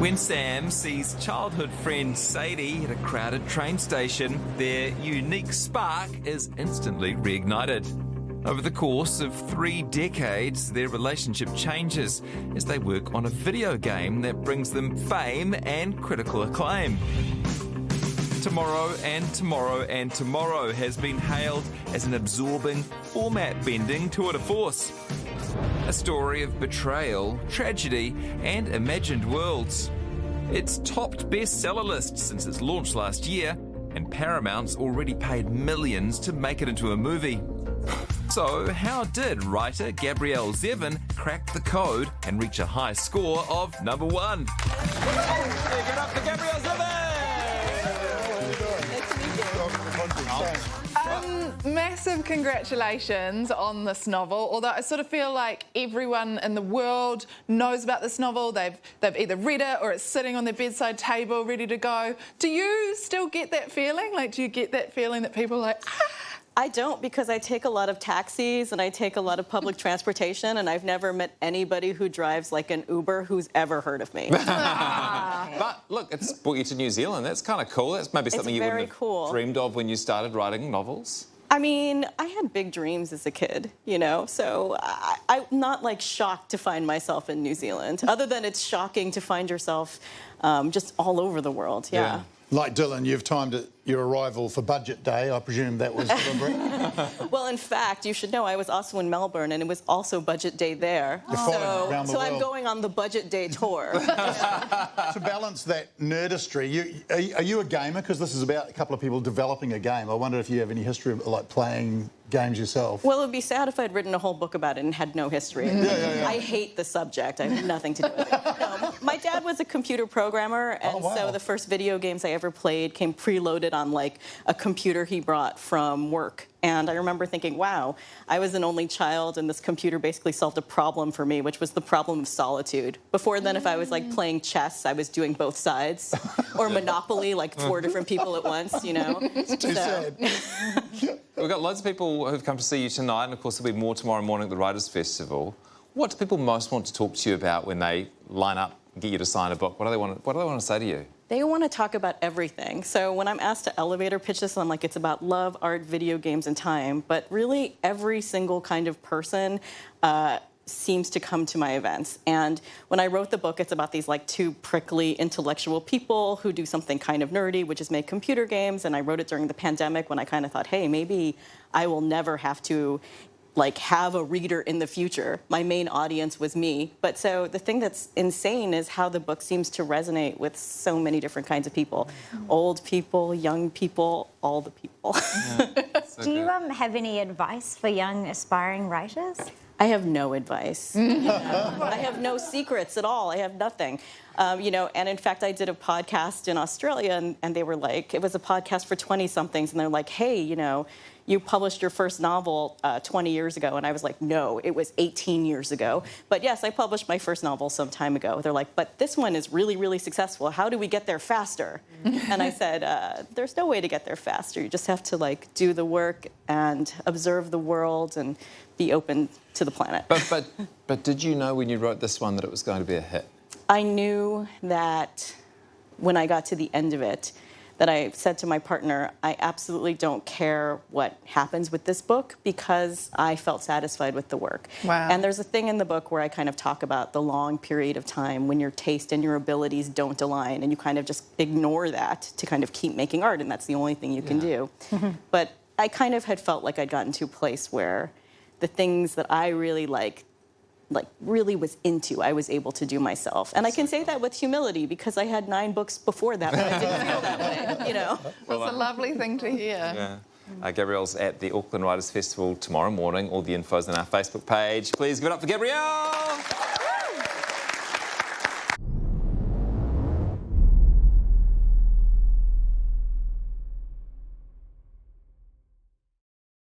When Sam sees childhood friend Sadie at a crowded train station, their unique spark is instantly reignited. Over the course of 3 decades, their relationship changes as they work on a video game that brings them fame and critical acclaim. Tomorrow and Tomorrow and Tomorrow has been hailed as an absorbing, format-bending tour de force. A story of betrayal, tragedy, and imagined worlds. It's topped bestseller lists since its launch last year, and Paramount's already paid millions to make it into a movie. So, how did writer Gabrielle Zevin crack the code and reach a high score of #1? Give it up for Gabrielle Zevin! Massive congratulations on this novel, although I sort of feel like everyone in the world knows about this novel. They've either read it or it's sitting on their bedside table ready to go. Do you still get that feeling? Like, do you get that feeling that people are like, ah? I don't, because I take a lot of taxis and I take a lot of public transportation, and I've never met anybody who drives like an Uber who's ever heard of me. But look, it's brought you to New Zealand. That's kind of cool. That's maybe something you wouldn't have dreamed of when you started writing novels. I mean, I had big dreams as a kid, you know, so I'm not like shocked to find myself in New Zealand, other than it's shocking to find yourself just all over the world. Yeah. Like Dylan, you've timed your arrival for Budget Day. I presume that was deliberate. Well, in fact, you should know I was also in Melbourne, and it was also Budget Day there. So I'm going on the Budget Day tour. To balance that nerdistry, are you a gamer? Because this is about a couple of people developing a game. I wonder if you have any history of like playing games yourself. Well, it would be sad if I'd written a whole book about it and had no history. I hate the subject. I have nothing to do with it. No, my dad was a computer programmer, and so the first video games I ever played came preloaded on like a computer he brought from work. And I remember thinking, wow, I was an only child, and this computer basically solved a problem for me, which was the problem of solitude. Before then, if I was like playing chess, I was doing both sides, or Monopoly, like 4 different people at once, you know. Too sad. We've got loads of people who've come to see you tonight, and of course there'll be more tomorrow morning at the Writers' Festival. What do people most want to talk to you about when they line up and get you to sign a book? What do they want to say to you? They want to talk about everything. So when I'm asked to elevator pitch this, I'm like, it's about love, art, video games, and time. But really, every single kind of person seems to come to my events. And when I wrote the book, it's about these like 2 prickly intellectual people who do something kind of nerdy, which is make computer games. And I wrote it during the pandemic when I kind of thought, hey, maybe I will never have to like have a reader in the future. My main audience was me. But so the thing that's insane is how the book seems to resonate with so many different kinds of people. Old people, young people, all the people. Do you have any advice for young aspiring writers? I have no advice. I have no secrets at all. I have nothing. You know, and in fact, I did a podcast in Australia, and they were like, it was a podcast for 20-somethings, and they're like, hey, you know, you published your first novel 20 years ago. And I was like, no, it was 18 years ago. But yes, I published my first novel some time ago. They're like, but this one is really, really successful. How do we get there faster? And I said, there's no way to get there faster. You just have to like do the work and observe the world and be open to the planet. But did you know when you wrote this one that it was going to be a hit? I knew that when I got to the end of it, that I said to my partner, I absolutely don't care what happens with this book because I felt satisfied with the work. Wow. And there's a thing in the book where I kind of talk about the long period of time when your taste and your abilities don't align, and you kind of just ignore that to kind of keep making art, and that's the only thing you can do. But I kind of had felt like I'd gotten to a place where the things that I really really was into, I was able to do myself. And I can say that with humility because I had 9 books before that, but I didn't feel that way, you know. Well, that's a lovely thing to hear. Yeah. Gabrielle's at the Auckland Writers' Festival tomorrow morning. All the info's on our Facebook page. Please give it up for Gabrielle!